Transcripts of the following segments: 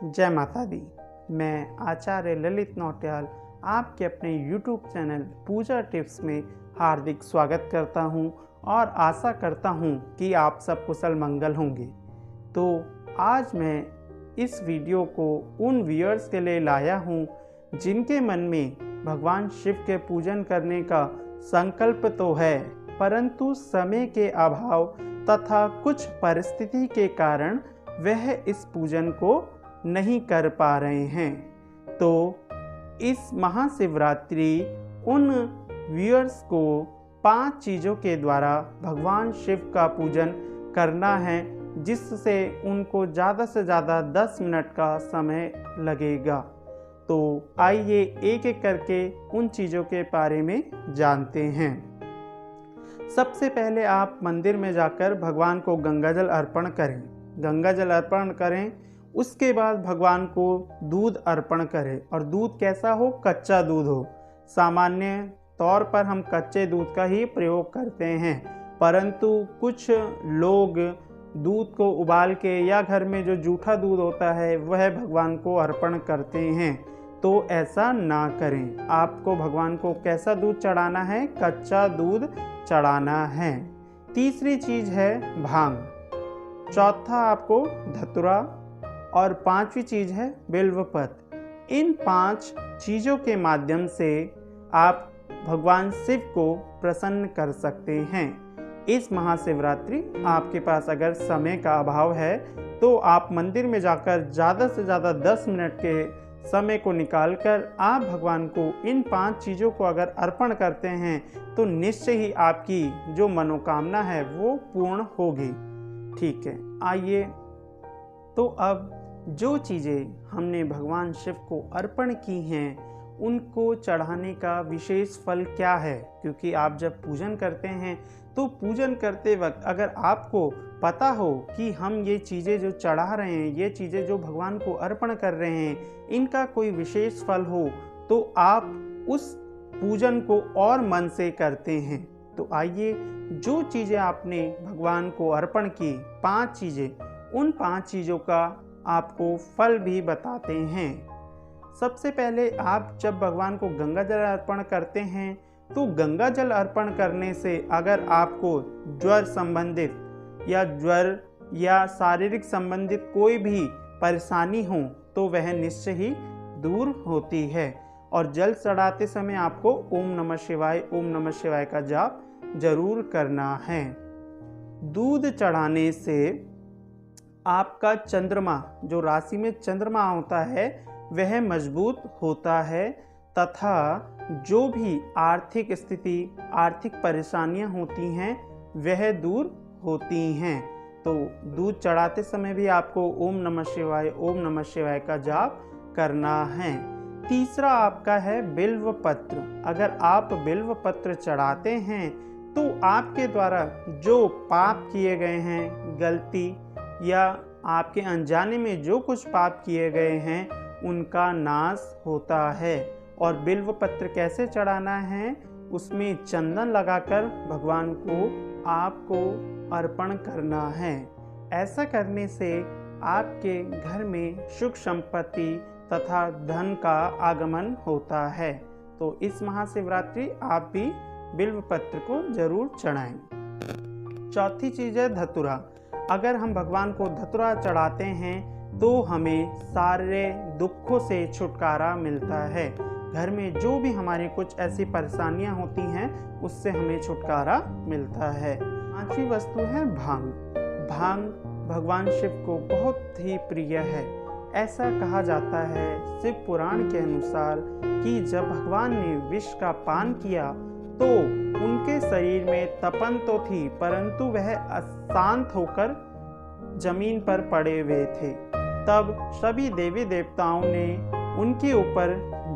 जय माता दी। मैं आचार्य ललित नौटियाल आपके अपने YouTube चैनल पूजा टिप्स में हार्दिक स्वागत करता हूं और आशा करता हूं कि आप सब कुशल मंगल होंगे। तो आज मैं इस वीडियो को उन व्यूअर्स के लिए लाया हूं जिनके मन में भगवान शिव के पूजन करने का संकल्प तो है, परंतु समय के अभाव तथा कुछ परिस्थिति के कारण वह इस पूजन को नहीं कर पा रहे हैं। तो इस महाशिवरात्रि उन व्यूअर्स को 5 चीज़ों के द्वारा भगवान शिव का पूजन करना है, जिससे उनको ज़्यादा से ज़्यादा 10 मिनट का समय लगेगा। तो आइए एक एक करके उन चीज़ों के बारे में जानते हैं। सबसे पहले आप मंदिर में जाकर भगवान को गंगाजल अर्पण करें। गंगाजल अर्पण करें, उसके बाद भगवान को दूध अर्पण करें। और दूध कैसा हो? कच्चा दूध हो। सामान्य तौर पर हम कच्चे दूध का ही प्रयोग करते हैं, परंतु कुछ लोग दूध को उबाल के या घर में जो जूठा दूध होता है वह भगवान को अर्पण करते हैं। तो ऐसा ना करें। आपको भगवान को कैसा दूध चढ़ाना है? कच्चा दूध चढ़ाना है। तीसरी चीज़ है भांग, चौथा आपको धतूरा और 5वीं चीज़ है बिल्वपत्र। इन 5 चीज़ों के माध्यम से आप भगवान शिव को प्रसन्न कर सकते हैं। इस महाशिवरात्रि आपके पास अगर समय का अभाव है तो आप मंदिर में जाकर ज़्यादा से ज़्यादा 10 मिनट के समय को निकालकर आप भगवान को इन 5 चीज़ों को अगर अर्पण करते हैं तो निश्चय ही आपकी जो मनोकामना है वो पूर्ण होगी। ठीक है, आइए तो अब जो चीज़ें हमने भगवान शिव को अर्पण की हैं उनको चढ़ाने का विशेष फल क्या है, क्योंकि आप जब पूजन करते हैं तो पूजन करते वक्त अगर आपको पता हो कि हम ये चीज़ें जो चढ़ा रहे हैं, ये चीज़ें जो भगवान को अर्पण कर रहे हैं, इनका कोई विशेष फल हो तो आप उस पूजन को और मन से करते हैं। तो आइए जो चीज़ें आपने भगवान को अर्पण की 5 चीज़ें, उन 5 चीज़ों का आपको फल भी बताते हैं। सबसे पहले आप जब भगवान को गंगा जल अर्पण करते हैं तो गंगा जल अर्पण करने से अगर आपको ज्वर संबंधित या शारीरिक संबंधित कोई भी परेशानी हो तो वह निश्चय ही दूर होती है। और जल चढ़ाते समय आपको ओम नमः शिवाय का जाप जरूर करना है। दूध चढ़ाने से आपका चंद्रमा, जो राशि में चंद्रमा होता है, वह मजबूत होता है तथा जो भी आर्थिक स्थिति, आर्थिक परेशानियां होती हैं वह दूर होती हैं। तो दूध चढ़ाते समय भी आपको ओम नमः शिवाय का जाप करना है। तीसरा आपका है बिल्व पत्र। अगर आप बिल्व पत्र चढ़ाते हैं तो आपके द्वारा जो पाप किए गए हैं, गलती या आपके अनजाने में जो कुछ पाप किए गए हैं, उनका नाश होता है। और बिल्व पत्र कैसे चढ़ाना है? उसमें चंदन लगाकर भगवान को आपको अर्पण करना है। ऐसा करने से आपके घर में सुख संपत्ति तथा धन का आगमन होता है। तो इस महाशिवरात्रि आप भी बिल्व पत्र को जरूर चढ़ाएं। चौथी चीज़ है धतूरा। अगर हम भगवान को धतूरा चढ़ाते हैं तो हमें सारे दुखों से छुटकारा मिलता है। घर में जो भी हमारी कुछ ऐसी परेशानियां होती हैं उससे हमें छुटकारा मिलता है। 5वीं वस्तु है भांग। भांग भगवान शिव को बहुत ही प्रिय है। ऐसा कहा जाता है शिव पुराण के अनुसार कि जब भगवान ने विष का पान किया तो उनके शरीर में तपन तो थी, परंतु वह अशांत होकर जमीन पर पड़े हुए थे। तब सभी देवी देवताओं ने उनके ऊपर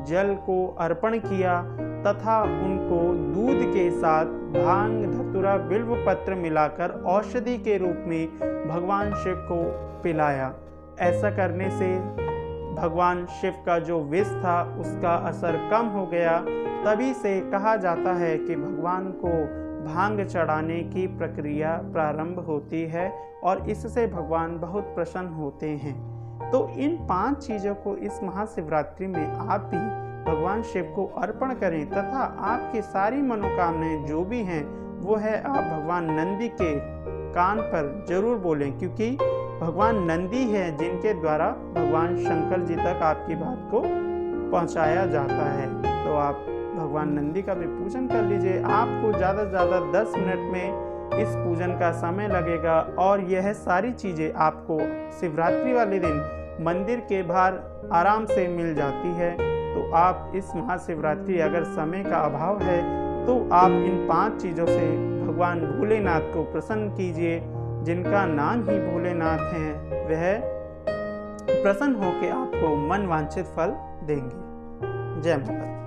जल को अर्पण किया तथा उनको दूध के साथ भांग, धतूरा, बिल्व पत्र मिलाकर औषधि के रूप में भगवान शिव को पिलाया। ऐसा करने से भगवान शिव का जो विष था उसका असर कम हो गया। तभी से कहा जाता है कि भगवान को भांग चढ़ाने की प्रक्रिया प्रारंभ होती है और इससे भगवान बहुत प्रसन्न होते हैं। तो इन 5 चीज़ों को इस महाशिवरात्रि में आप भी भगवान शिव को अर्पण करें तथा आपकी सारी मनोकामनाएं जो भी हैं वो है आप भगवान नंदी के कान पर जरूर बोलें, क्योंकि भगवान नंदी है जिनके द्वारा भगवान शंकर जी तक आपकी बात को पहुंचाया जाता है। तो आप भगवान नंदी का भी पूजन कर लीजिए। आपको ज़्यादा से ज़्यादा 10 मिनट में इस पूजन का समय लगेगा और यह सारी चीज़ें आपको शिवरात्रि वाले दिन मंदिर के बाहर आराम से मिल जाती है। तो आप इस महाशिवरात्रि अगर समय का अभाव है तो आप इन 5 चीज़ों से भगवान भोलेनाथ को प्रसन्न कीजिए, जिनका नाम ही भोलेनाथ है। वह प्रसन्न होकर आपको मन वांछित फल देंगे। जय माता दी।